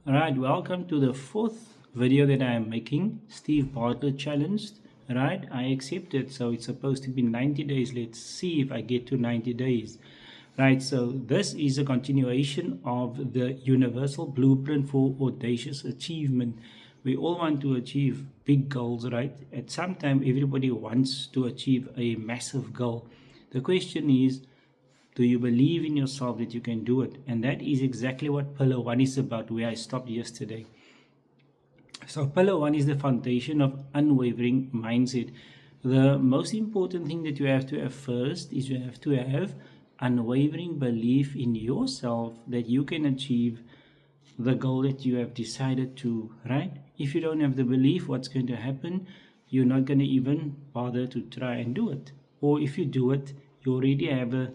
Alright, welcome to the fourth video that I am making. Steve Bartlett challenged. Right, I accepted. So it's supposed to be 90 days. Let's see if I get to 90 days. Right, so this is a continuation of the universal blueprint for audacious achievement. We all want to achieve big goals, right? At some time, everybody wants to achieve a massive goal. The question is, do you believe in yourself that you can do it? And that is exactly what Pillar 1 is about, where I stopped yesterday. So, Pillar 1 is the foundation of unwavering mindset. The most important thing that you have to have first is you have to have unwavering belief in yourself that you can achieve the goal that you have decided to, right? If you don't have the belief, what's going to happen? You're not going to even bother to try and do it. Or if you do it, you already have a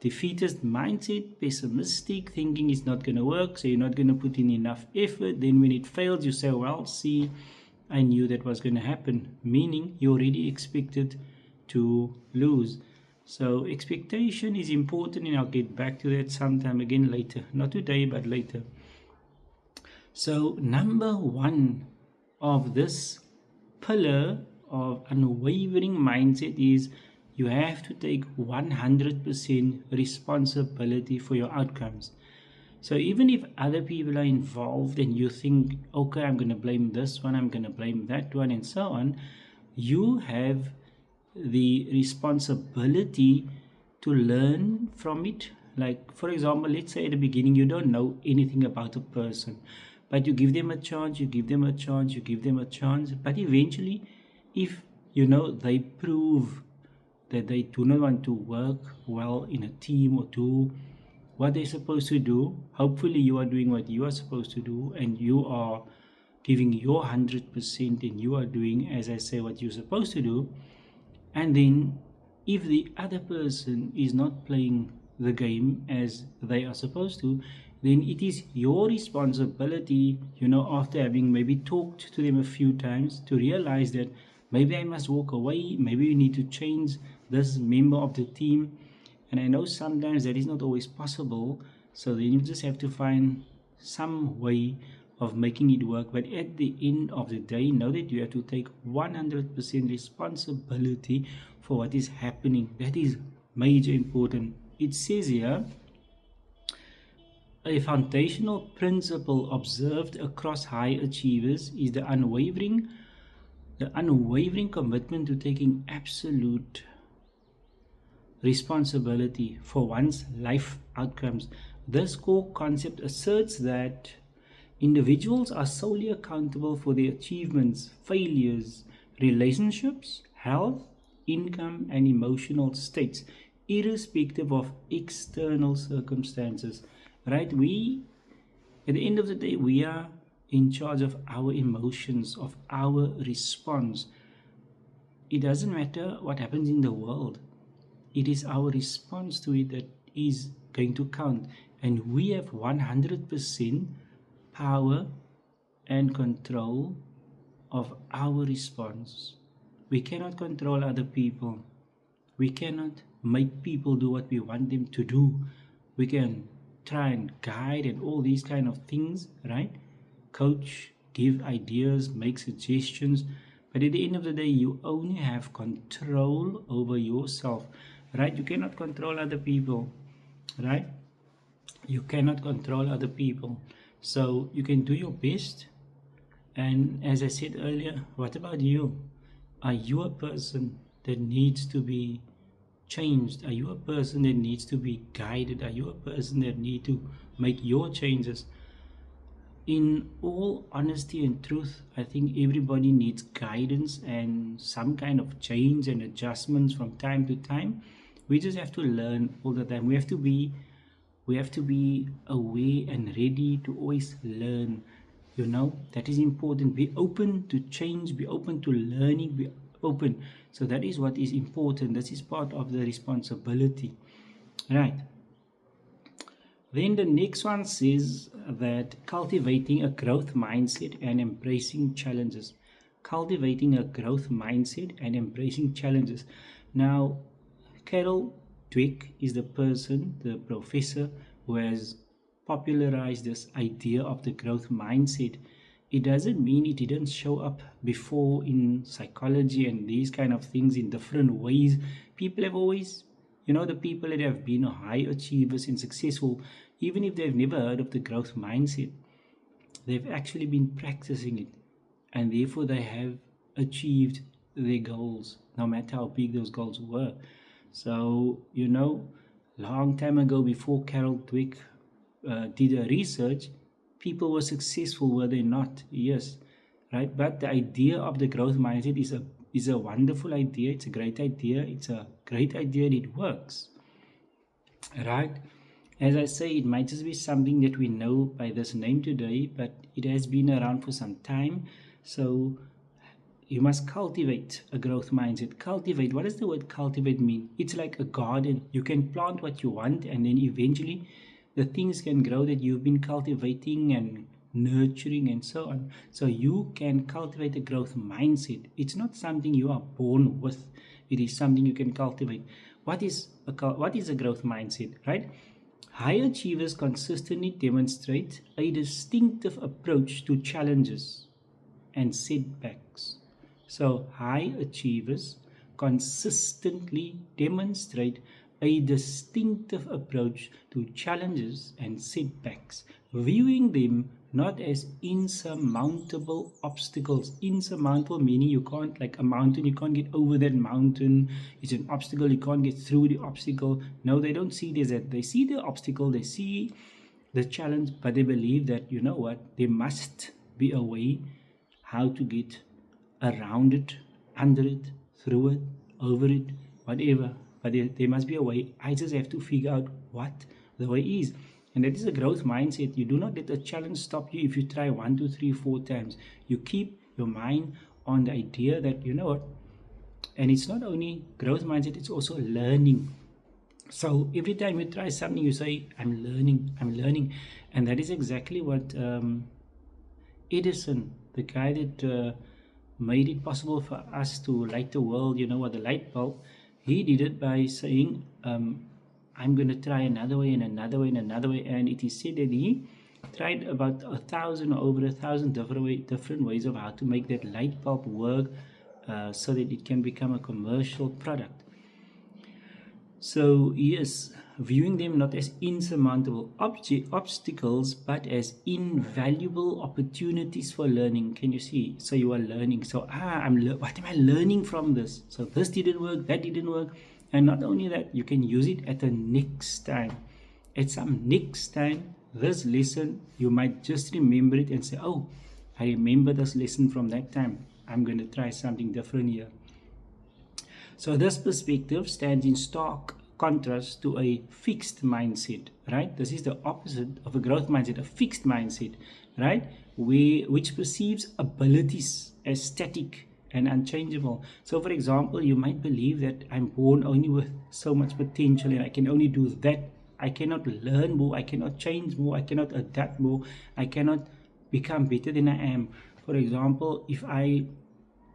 defeatist mindset, pessimistic thinking is not going to work, so you're not going to put in enough effort. Then when it fails, you say, well, see, I knew that was going to happen, meaning you already expected to lose. So expectation is important, and I'll get back to that sometime again later, not today but later. So number one of this pillar of unwavering mindset is you have to take 100% responsibility for your outcomes. So even if other people are involved and you think, okay, I'm going to blame this one, I'm going to blame that one, and so on, you have the responsibility to learn from it. Like, for example, let's say at the beginning you don't know anything about a person, but you give them a chance, you give them a chance, you give them a chance. But eventually, if they prove that they do not want to work well in a team or do what they're supposed to do, hopefully you are doing what you are supposed to do and you are giving your 100% and you are doing, as I say, what you're supposed to do. And then if the other person is not playing the game as they are supposed to, then it is your responsibility, after having maybe talked to them a few times, to realize that maybe I must walk away, maybe we need to change this member of the team. And I know sometimes that is not always possible, so then you just have to find some way of making it work. But at the end of the day, know that you have to take 100% responsibility for what is happening. That is major important. It says here, a foundational principle observed across high achievers is the unwavering commitment to taking absolute responsibility for one's life outcomes. This core concept asserts that individuals are solely accountable for their achievements, failures, relationships, health, income, and emotional states, irrespective of external circumstances. Right? At the end of the day, we are in charge of our emotions, of our response. It doesn't matter what happens in the world. It is our response to it that is going to count. And we have 100% power and control of our response. We cannot control other people. We cannot make people do what we want them to do. We can try and guide and all these kind of things, right? Coach, give ideas, make suggestions. But at the end of the day, you only have control over yourself, right? You cannot control other people, right? You cannot control other people. So you can do your best. And as I said earlier, what about you? Are you a person that needs to be changed? Are you a person that needs to be guided? Are you a person that needs to make your changes? In all honesty and truth, I think everybody needs guidance and some kind of change and adjustments from time to time. We just have to learn all the time. We have to be aware and ready to always learn. That is important. Be open to change, be open to learning, be open. So that is what is important. This is part of the responsibility, right? Then the next one says that cultivating a growth mindset and embracing challenges. Cultivating a growth mindset and embracing challenges. Now, Carol Dweck is the professor who has popularized this idea of the growth mindset, it doesn't mean it didn't show up before in psychology and these kind of things in different ways. People have always, the people that have been high achievers and successful, even if they've never heard of the growth mindset, they've actually been practicing it, and therefore they have achieved their goals, no matter how big those goals were. So, long time ago, before Carol Dweck did a research, people were successful, were they not? Yes, right. But the idea of the growth mindset is a wonderful idea. It's a great idea. It's a great idea, and it works, right? As I say, it might just be something that we know by this name today, but it has been around for some time. So you must cultivate a growth mindset. Cultivate, what does the word cultivate mean? It's like a garden. You can plant what you want, and then eventually the things can grow that you've been cultivating and nurturing and so on. So you can cultivate a growth mindset. It's not something you are born with. It is something you can cultivate. What is a growth mindset, right? High achievers consistently demonstrate a distinctive approach to challenges and setbacks. So, high achievers consistently demonstrate a distinctive approach to challenges and setbacks, viewing them not as insurmountable obstacles. Insurmountable meaning you can't, like a mountain, you can't get over that mountain. It's an obstacle, you can't get through the obstacle. No, they don't see this. They see the obstacle, they see the challenge, but they believe that, you know what, there must be a way how to get around it, under it, through it, over it, whatever. But there must be a way. I just have to figure out what the way is. And that is a growth mindset. You do not let a challenge stop you if you try 1, 2, 3, 4 times. You keep your mind on the idea that, you know what, and it's not only growth mindset, it's also learning. So every time you try something, you say, I'm learning, I'm learning. And that is exactly what Edison, the guy that made it possible for us to light the world, with the light bulb, he did it by saying, I'm going to try another way and another way and another way. And it is said that he tried about 1,000 or over 1,000 different ways of how to make that light bulb work so that it can become a commercial product. So, yes, viewing them not as insurmountable obstacles, but as invaluable opportunities for learning. Can you see? So you are learning. So, what am I learning from this? So this didn't work, that didn't work. And not only that, you can use it at the next time. At some next time, this lesson, you might just remember it and say, oh, I remember this lesson from that time. I'm going to try something different here. So this perspective stands in stark contrast to a fixed mindset, right? This is the opposite of a growth mindset, a fixed mindset, right? Which perceives abilities as static and unchangeable. So for example, you might believe that I'm born only with so much potential and I can only do that. I cannot learn more, I cannot change more, I cannot adapt more, I cannot become better than I am. For example, if I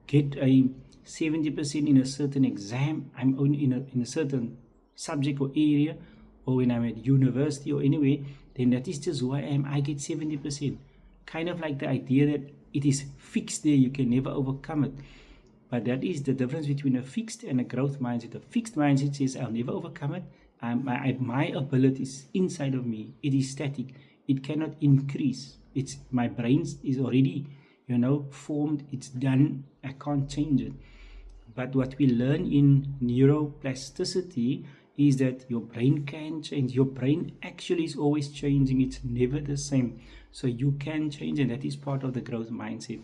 get a 70% in a certain exam, I'm only in a certain subject or area, or when I'm at university or anywhere, then that is just who I am. I get 70%. Kind of like the idea that it is fixed there, you can never overcome it. But that is the difference between a fixed and a growth mindset. A fixed mindset says, I'll never overcome it. My ability is inside of me. It is static. It cannot increase. My brain is already, formed. It's done. I can't change it. But what we learn in neuroplasticity is that your brain can change. Your brain actually is always changing. It's never the same. So you can change, and that is part of the growth mindset.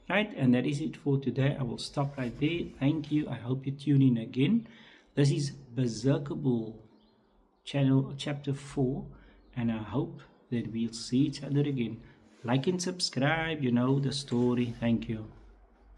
Right? And that is it for today. I will stop right there. Thank you. I hope you tune in again. This is Berserkable channel chapter 4, and I hope that we'll see each other again. Like and subscribe, the story. Thank you.